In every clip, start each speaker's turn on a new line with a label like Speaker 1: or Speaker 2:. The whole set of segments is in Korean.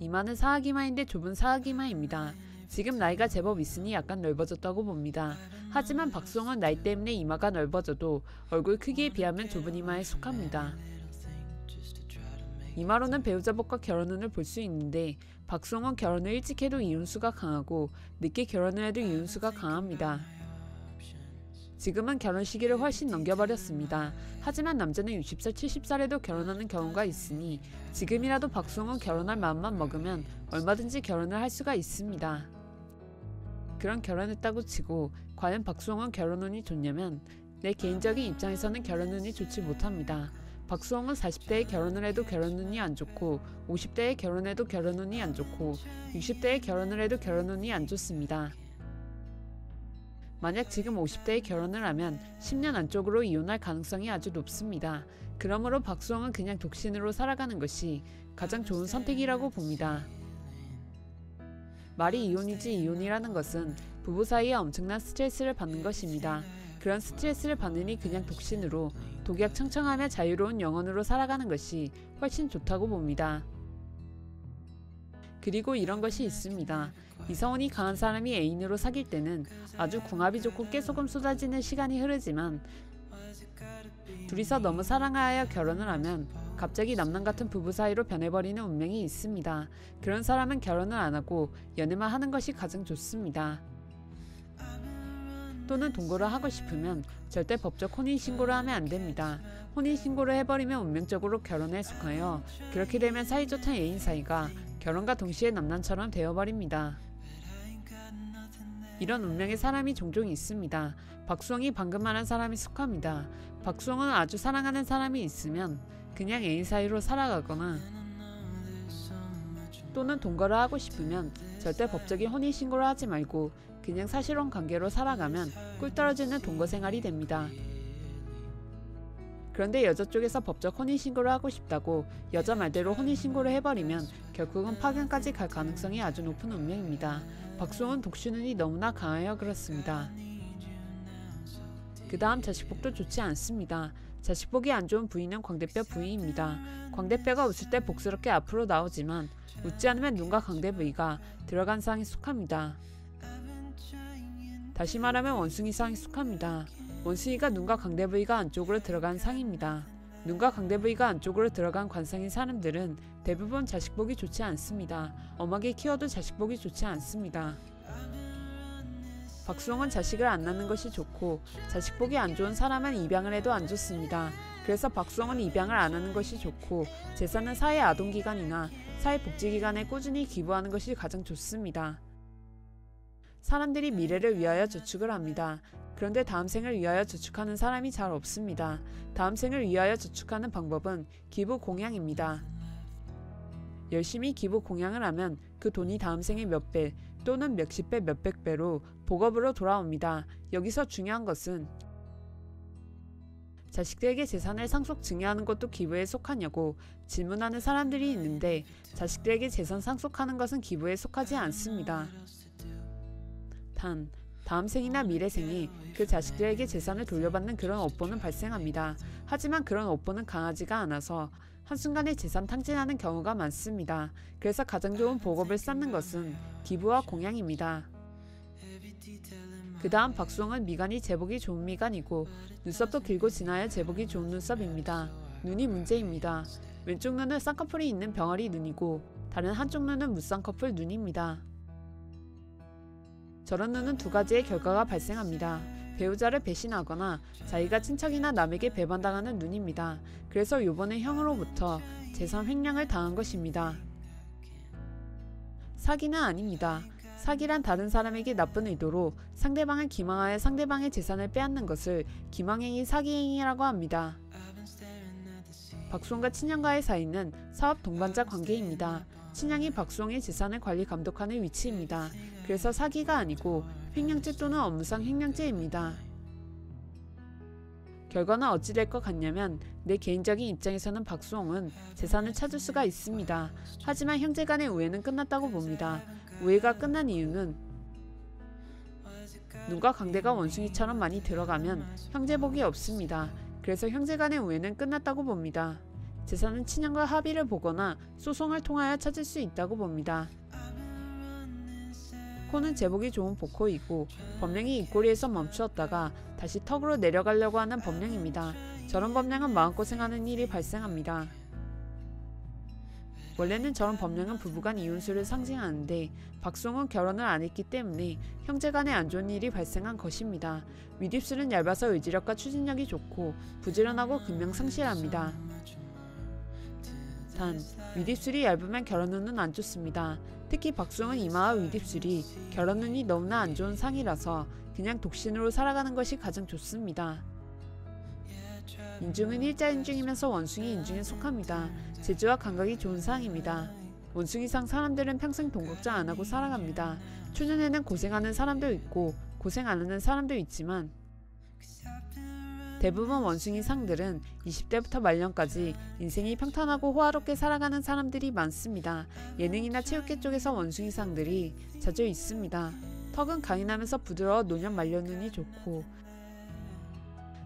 Speaker 1: 이마는 사하기마인데 좁은 사하기마입니다. 지금 나이가 제법 있으니 약간 넓어졌다고 봅니다. 하지만 박수홍은 나이 때문에 이마가 넓어져도 얼굴 크기에 비하면 좁은 이마에 속합니다. 이마로는 배우자복과 결혼운을 볼 수 있는데 박수홍은 결혼을 일찍 해도 이혼수가 강하고 늦게 결혼을 해도 이혼수가 강합니다. 지금은 결혼 시기를 훨씬 넘겨버렸습니다. 하지만 남자는 60살, 70살에도 결혼하는 경우가 있으니 지금이라도 박수홍은 결혼할 마음만 먹으면 얼마든지 결혼을 할 수가 있습니다. 그런 결혼했다고 치고 과연 박수홍은 결혼운이 좋냐면 내 개인적인 입장에서는 결혼운이 좋지 못합니다. 박수홍은 40대에 결혼을 해도 결혼운이 안 좋고 50대에 결혼해도 결혼운이 안 좋고 60대에 결혼을 해도 결혼운이 안 좋습니다. 만약 지금 50대에 결혼을 하면 10년 안쪽으로 이혼할 가능성이 아주 높습니다. 그러므로 박수홍은 그냥 독신으로 살아가는 것이 가장 좋은 선택이라고 봅니다. 말이 이혼이지 이혼이라는 것은 부부 사이에 엄청난 스트레스를 받는 것입니다. 그런 스트레스를 받으니 그냥 독신으로 독약청청하며 자유로운 영혼으로 살아가는 것이 훨씬 좋다고 봅니다. 그리고 이런 것이 있습니다. 이성운이 강한 사람이 애인으로 사귈 때는 아주 궁합이 좋고 깨소금 쏟아지는 시간이 흐르지만 둘이서 너무 사랑하여 결혼을 하면 갑자기 남남 같은 부부 사이로 변해버리는 운명이 있습니다. 그런 사람은 결혼을 안 하고 연애만 하는 것이 가장 좋습니다. 또는 동거를 하고 싶으면 절대 법적 혼인신고를 하면 안 됩니다. 혼인신고를 해버리면 운명적으로 결혼에 속하여 그렇게 되면 사이좋던 애인 사이가 결혼과 동시에 남남처럼 되어버립니다. 이런 운명의 사람이 종종 있습니다. 박수홍이 방금 말한 사람이 속합니다. 박수홍은 아주 사랑하는 사람이 있으면 그냥 애인 사이로 살아가거나 또는 동거를 하고 싶으면 절대 법적인 혼인신고를 하지 말고 그냥 사실혼 관계로 살아가면 꿀 떨어지는 동거 생활이 됩니다. 그런데 여자 쪽에서 법적 혼인신고를 하고 싶다고 여자 말대로 혼인신고를 해버리면 결국은 파견까지 갈 가능성이 아주 높은 운명입니다. 박수홍은 독신운이 너무나 강하여 그렇습니다. 그 다음 자식복도 좋지 않습니다. 자식복이 안 좋은 부위는 광대뼈 부위입니다. 광대뼈가 웃을 때 복스럽게 앞으로 나오지만 웃지 않으면 눈과 광대 부위가 들어간 상에 속합니다. 다시 말하면 원숭이상에 속합니다. 원숭이가 눈과 광대 부위가 안쪽으로 들어간 상입니다. 눈과 광대 부위가 안쪽으로 들어간 관상인 사람들은 대부분 자식복이 좋지 않습니다. 엄하게 키워도 자식복이 좋지 않습니다. 박수홍은 자식을 안 낳는 것이 좋고 자식복이 안 좋은 사람은 입양을 해도 안 좋습니다. 그래서 박수홍은 입양을 안 하는 것이 좋고 재산은 사회아동기관이나 사회복지기관에 꾸준히 기부하는 것이 가장 좋습니다. 사람들이 미래를 위하여 저축을 합니다. 그런데 다음 생을 위하여 저축하는 사람이 잘 없습니다. 다음 생을 위하여 저축하는 방법은 기부 공양입니다. 열심히 기부 공양을 하면 그 돈이 다음 생에 몇 배 또는 몇십 배 몇백 배로 복업으로 돌아옵니다. 여기서 중요한 것은 자식들에게 재산을 상속 증여하는 것도 기부에 속하냐고 질문하는 사람들이 있는데 자식들에게 재산 상속하는 것은 기부에 속하지 않습니다. 단 다음 생이나 미래 생에 그 자식들에게 재산을 돌려받는 그런 업보는 발생합니다. 하지만 그런 업보는 강하지가 않아서 한순간에 재산 탕진하는 경우가 많습니다. 그래서 가장 좋은 복업을 쌓는 것은 기부와 공양입니다. 그 다음 박수홍은 미간이 제복이 좋은 미간이고 눈썹도 길고 진하여 제복이 좋은 눈썹입니다. 눈이 문제입니다. 왼쪽 눈은 쌍꺼풀이 있는 병아리 눈이고 다른 한쪽 눈은 무쌍꺼풀 눈입니다. 저런 눈은 두 가지의 결과가 발생합니다. 배우자를 배신하거나 자기가 친척이나 남에게 배반당하는 눈입니다. 그래서 요번에 형으로부터 재산 횡령을 당한 것입니다. 사기는 아닙니다. 사기란 다른 사람에게 나쁜 의도로 상대방을 기망하여 상대방의 재산을 빼앗는 것을 기망행위 사기행위라고 합니다. 박수홍과 친형과의 사이는 사업 동반자 관계입니다. 친형이 박수홍의 재산을 관리 감독하는 위치입니다. 그래서 사기가 아니고 횡령죄 또는 업무상 횡령죄입니다. 결과는 어찌 될 것 같냐면 내 개인적인 입장에서는 박수홍은 재산을 찾을 수가 있습니다. 하지만 형제 간의 우애는 끝났다고 봅니다. 우애가 끝난 이유는 눈과 광대가 원숭이처럼 많이 들어가면 형제복이 없습니다. 그래서 형제 간의 우애는 끝났다고 봅니다. 재산은 친형과 합의를 보거나 소송을 통하여 찾을 수 있다고 봅니다. 코는 제복이 좋은 복코이고 법령이 입꼬리에서 멈추었다가 다시 턱으로 내려가려고 하는 법령입니다. 저런 법령은 마음고생하는 일이 발생합니다. 원래는 저런 법령은 부부간 이혼수를 상징하는데 박수홍은 결혼을 안 했기 때문에 형제간에 안 좋은 일이 발생한 것입니다. 윗입술은 얇아서 의지력과 추진력이 좋고 부지런하고 근명상실합니다. 단, 윗입술이 얇으면 결혼 운은 안 좋습니다. 특히 박수홍은 이마와 윗입술이 결혼 운이 너무나 안 좋은 상이라서 그냥 독신으로 살아가는 것이 가장 좋습니다. 인중은 일자인중이면서 원숭이 인중에 속합니다. 재주와 감각이 좋은 상입니다. 원숭이상 사람들은 평생 돈 걱정 안 하고 살아갑니다. 초년에는 고생하는 사람도 있고 고생 안 하는 사람도 있지만 대부분 원숭이 상들은 20대부터 말년까지 인생이 평탄하고 호화롭게 살아가는 사람들이 많습니다. 예능이나 체육계 쪽에서 원숭이 상들이 자주 있습니다. 턱은 강인하면서 부드러워 노년 말년운이 좋고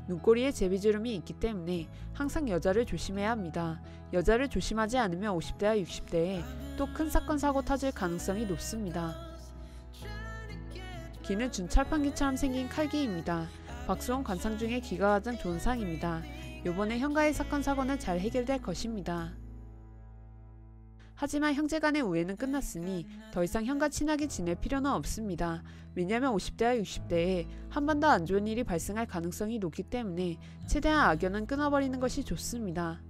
Speaker 1: 눈꼬리에 제비주름이 있기 때문에 항상 여자를 조심해야 합니다. 여자를 조심하지 않으면 50대와 60대에 또 큰 사건 사고 터질 가능성이 높습니다. 귀는 준철판기처럼 생긴 칼귀입니다. 박수홍 관상 중에 귀가 가장 좋은 상입니다. 요번에 형과의 사건 사고는 잘 해결될 것입니다. 하지만 형제간의 우애는 끝났으니 더 이상 형과 친하게 지낼 필요는 없습니다. 왜냐하면 50대와 60대에 한 번 더 안 좋은 일이 발생할 가능성이 높기 때문에 최대한 악연은 끊어버리는 것이 좋습니다.